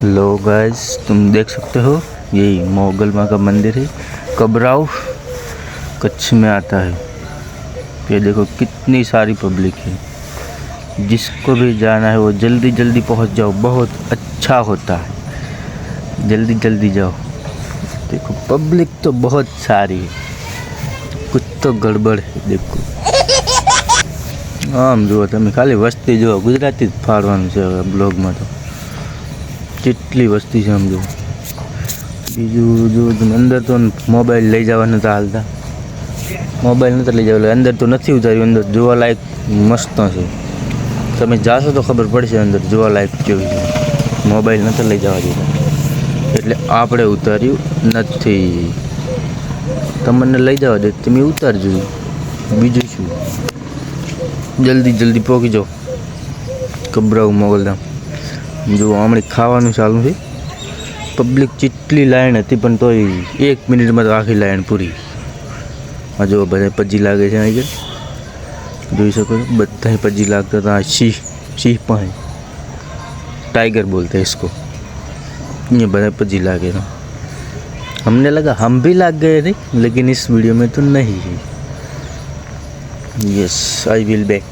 लो guys, तुम देख सकते हो यही मोगल माँ का मंदिर है। कबराऊ कच्छ में आता है। ये देखो कितनी सारी पब्लिक है। जिसको भी जाना है वो जल्दी जल्दी पहुंच जाओ, बहुत अच्छा होता है। जल्दी जल्दी जाओ। देखो पब्लिक तो बहुत सारी है, कुछ तो गड़बड़ है। देखो आम जो તમે ખાલી વસ્તી જો ગુજરાતી જ ફાડવાનું છે હવે બ્લોગમાં તો કેટલી વસ્તી છે સમજો। બીજું જો તમે અંદર તો મોબાઈલ લઈ જવા નતા હાલતા, મોબાઈલ નતા લઈ જવા, અંદર તો નથી ઉતાર્યું। અંદર જોવાલાયક મસ્ત છે, તમે જાશો તો ખબર પડશે અંદર જોવાલાયક કેવું છે। મોબાઈલ નતા લઈ જવા દીધા એટલે આપણે ઉતાર્યું નથી। તમને લઈ જવા દે તમે ઉતારજો, બીજું શું। जल्दी जल्दी पहुँची जाओ कबराऊ मोगलधाम। जो हमें खावा चालू है, पब्लिक चेटली लाइन थी पण तो 1 मिनिट में तो आखी लाइन पूरी। जो बधा पजी लागे छे अहीं जोई सको बधा पजी लागता था। सिंह पाए टाइगर बोलते हैं इसको, ये बधा पजी लागे था। हमने लगा हम भी लाग गए थे, लेकिन इस वीडियो में तो नहीं है। Yes I will back.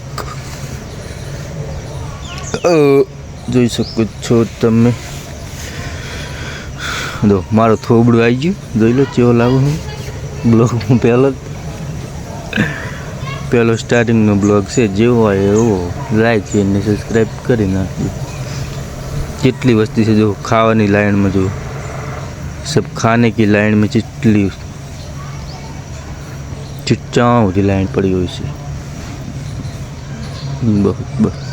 જોઈ શકો છો તમે, જો મારો થોબડું આવી ગયું, જોઈ લો કેવો લાગુ હું બ્લોગ। હું પહેલો સ્ટાર્ટિંગનો બ્લોગ છે, જેવો હોય એવો લાઈક છે ને સબસ્ક્રાઈબ કરી નાખજો। કેટલી વસ્તી છે જો ખાવાની લાઈનમાં, જો सब खाने की लाइन में चिटली चिट्चाओं की लाइन पड़ी हुई है, बहुत बहुत।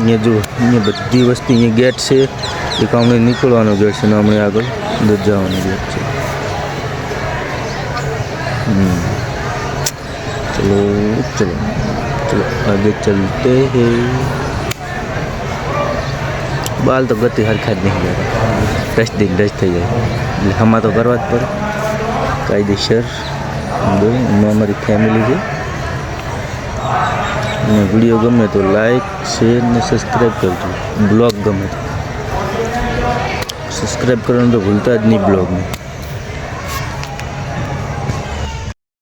ये जो ये बड़ी वस्ती ये गेट से एक हमने निकलवानो गेट से हमने आगे जावानो गेट है। चलो चलो चलो आगे चलते हैं। बाल तो गति हरखा नहीं जाता, दस दिन दस थी जाए એટલે હમા તો કરવા જ પડે કાયદેસર। અમારી ફેમિલી છે ને વિડીયો ગમે તો લાઈક શેર ને સબસ્ક્રાઈબ કરજો। બ્લોગ ગમે તો સબસ્ક્રાઈબ કરવાનું તો ભૂલતા જ નહીં બ્લોગને।